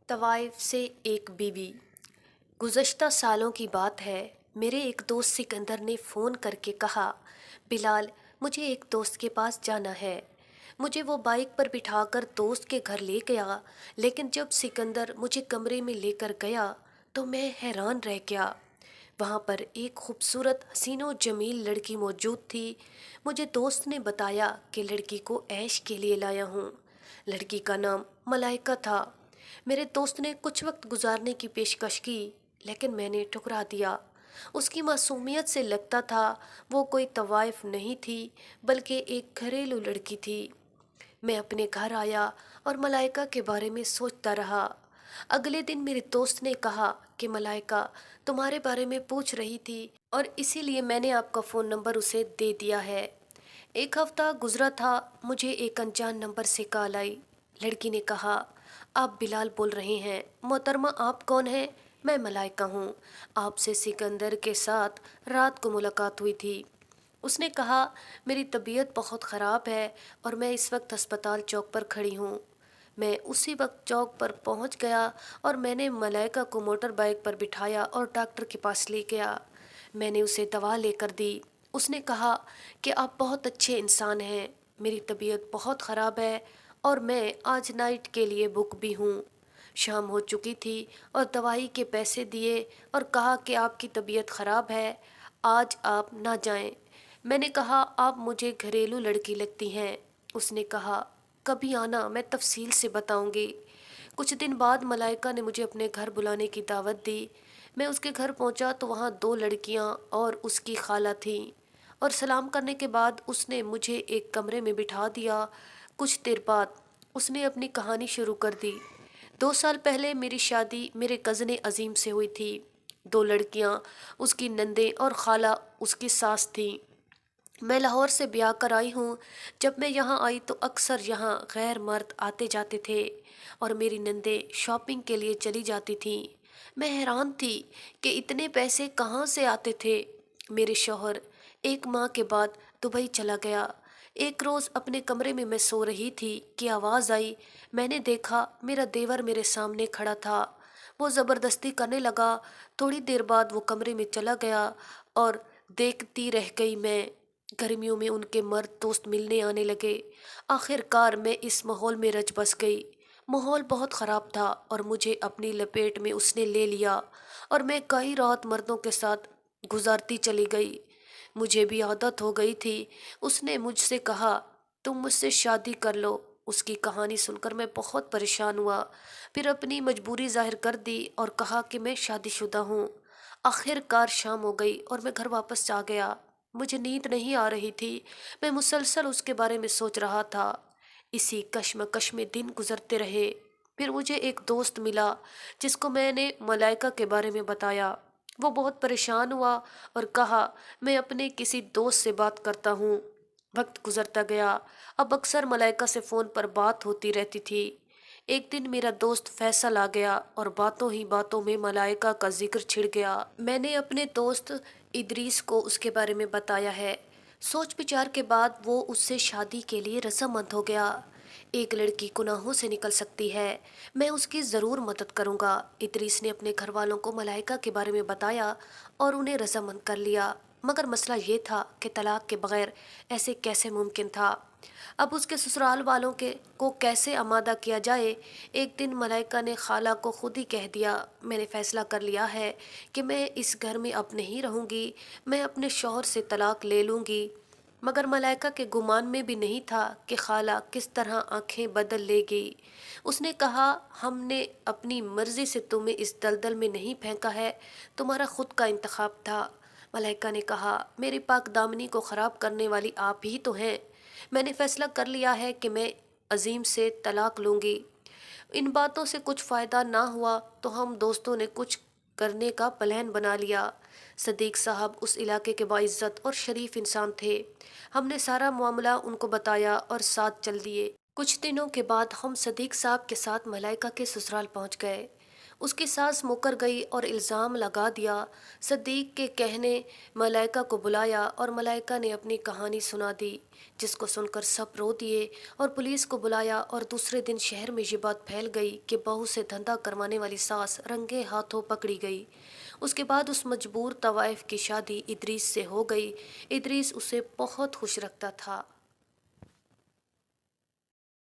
طوائف سے ایک بیوی۔ گزشتہ سالوں کی بات ہے، میرے ایک دوست سکندر نے فون کر کے کہا، بلال مجھے ایک دوست کے پاس جانا ہے۔ مجھے وہ بائک پر بٹھا کر دوست کے گھر لے گیا، لیکن جب سکندر مجھے کمرے میں لے کر گیا تو میں حیران رہ گیا۔ وہاں پر ایک خوبصورت حسین و جمیل لڑکی موجود تھی۔ مجھے دوست نے بتایا کہ لڑکی کو عیش کے لیے لایا ہوں۔ لڑکی کا نام ملائکہ تھا۔ میرے دوست نے کچھ وقت گزارنے کی پیشکش کی، لیکن میں نے ٹھکرا دیا۔ اس کی معصومیت سے لگتا تھا وہ کوئی طوائف نہیں تھی بلکہ ایک گھریلو لڑکی تھی۔ میں اپنے گھر آیا اور ملائکہ کے بارے میں سوچتا رہا۔ اگلے دن میرے دوست نے کہا کہ ملائکہ تمہارے بارے میں پوچھ رہی تھی اور اسی لیے میں نے آپ کا فون نمبر اسے دے دیا ہے۔ ایک ہفتہ گزرا تھا، مجھے ایک انجان نمبر سے کال آئی۔ لڑکی نے کہا، آپ بلال بول رہے ہیں؟ محترمہ آپ کون ہیں؟ میں ملائکہ ہوں، آپ سے سکندر کے ساتھ رات کو ملاقات ہوئی تھی۔ اس نے کہا، میری طبیعت بہت خراب ہے اور میں اس وقت ہسپتال چوک پر کھڑی ہوں۔ میں اسی وقت چوک پر پہنچ گیا اور میں نے ملائکہ کو موٹر بائک پر بٹھایا اور ڈاکٹر کے پاس لے گیا۔ میں نے اسے دوا لے کر دی۔ اس نے کہا کہ آپ بہت اچھے انسان ہیں، میری طبیعت بہت خراب ہے اور میں آج نائٹ کے لیے بک بھی ہوں۔ شام ہو چکی تھی اور دوائی کے پیسے دیے اور کہا کہ آپ کی طبیعت خراب ہے، آج آپ نہ جائیں۔ میں نے کہا، آپ مجھے گھریلو لڑکی لگتی ہیں۔ اس نے کہا، کبھی آنا، میں تفصیل سے بتاؤں گی۔ کچھ دن بعد ملائکہ نے مجھے اپنے گھر بلانے کی دعوت دی۔ میں اس کے گھر پہنچا تو وہاں 2 لڑکیاں اور اس کی خالہ تھیں، اور سلام کرنے کے بعد اس نے مجھے ایک کمرے میں بٹھا دیا۔ کچھ دیر بعد اس نے اپنی کہانی شروع کر دی۔ 2 سال پہلے میری شادی میرے کزن عظیم سے ہوئی تھی۔ 2 لڑکیاں اس کی نندیں اور خالہ اس کی ساس تھیں۔ میں لاہور سے بیاہ کر آئی ہوں۔ جب میں یہاں آئی تو اکثر یہاں غیر مرد آتے جاتے تھے اور میری نندیں شاپنگ کے لیے چلی جاتی تھیں۔ میں حیران تھی کہ اتنے پیسے کہاں سے آتے تھے۔ میرے شوہر 1 ماہ کے بعد دبئی چلا گیا۔ ایک روز اپنے کمرے میں سو رہی تھی کہ آواز آئی۔ میں نے دیکھا میرا دیور میرے سامنے کھڑا تھا۔ وہ زبردستی کرنے لگا۔ تھوڑی دیر بعد وہ کمرے میں چلا گیا اور دیکھتی رہ گئی میں۔ گرمیوں میں ان کے مرد دوست ملنے آنے لگے۔ آخر کار میں اس ماحول میں رچ بس گئی۔ ماحول بہت خراب تھا اور مجھے اپنی لپیٹ میں اس نے لے لیا اور میں کئی رات مردوں کے ساتھ گزارتی چلی گئی۔ مجھے بھی عادت ہو گئی تھی۔ اس نے مجھ سے کہا، تم مجھ سے شادی کر لو۔ اس کی کہانی سن کر میں بہت پریشان ہوا، پھر اپنی مجبوری ظاہر کر دی اور کہا کہ میں شادی شدہ ہوں۔ آخر کار شام ہو گئی اور میں گھر واپس آ گیا۔ مجھے نیند نہیں آ رہی تھی، میں مسلسل اس کے بارے میں سوچ رہا تھا۔ اسی کشمکش میں دن گزرتے رہے۔ پھر مجھے ایک دوست ملا جس کو میں نے ملائکہ کے بارے میں بتایا۔ وہ بہت پریشان ہوا اور کہا، میں اپنے کسی دوست سے بات کرتا ہوں۔ وقت گزرتا گیا، اب اکثر ملائکہ سے فون پر بات ہوتی رہتی تھی۔ ایک دن میرا دوست فیصل آ گیا اور باتوں ہی باتوں میں ملائکہ کا ذکر چھڑ گیا۔ میں نے اپنے دوست ادریس کو اس کے بارے میں بتایا ہے۔ سوچ بچار کے بعد وہ اس سے شادی کے لیے رضامند ہو گیا۔ ایک لڑکی گناہوں سے نکل سکتی ہے، میں اس کی ضرور مدد کروں گا۔ ادریس نے اپنے گھر والوں کو ملائکہ کے بارے میں بتایا اور انہیں رضامند کر لیا، مگر مسئلہ یہ تھا کہ طلاق کے بغیر ایسے کیسے ممکن تھا؟ اب اس کے سسرال والوں کو کیسے آمادہ کیا جائے؟ ایک دن ملائکہ نے خالہ کو خود ہی کہہ دیا، میں نے فیصلہ کر لیا ہے کہ میں اس گھر میں اب نہیں رہوں گی، میں اپنے شوہر سے طلاق لے لوں گی۔ مگر ملائکہ کے گمان میں بھی نہیں تھا کہ خالہ کس طرح آنکھیں بدل لے گی۔ اس نے کہا، ہم نے اپنی مرضی سے تمہیں اس دلدل میں نہیں پھینکا ہے، تمہارا خود کا انتخاب تھا۔ ملائکہ نے کہا، میری پاک دامنی کو خراب کرنے والی آپ ہی تو ہیں۔ میں نے فیصلہ کر لیا ہے کہ میں عظیم سے طلاق لوں گی۔ ان باتوں سے کچھ فائدہ نہ ہوا تو ہم دوستوں نے کچھ کرنے کا پلان بنا لیا۔ صدیق صاحب اس علاقے کے باعزت اور شریف انسان تھے۔ ہم نے سارا معاملہ ان کو بتایا اور ساتھ چل دیے۔ کچھ دنوں کے بعد ہم صدیق صاحب کے ساتھ ملائکہ کے سسرال پہنچ گئے۔ اس کی ساس مکر گئی اور الزام لگا دیا۔ صدیق کے کہنے ملائکہ کو بلایا اور ملائکہ نے اپنی کہانی سنا دی، جس کو سن کر سب رو دیے اور پولیس کو بلایا، اور دوسرے دن شہر میں یہ بات پھیل گئی کہ بہو سے دھندا کروانے والی ساس رنگے ہاتھوں پکڑی گئی۔ اس کے بعد اس مجبور طوائف کی شادی ادریس سے ہو گئی۔ ادریس اسے بہت خوش رکھتا تھا۔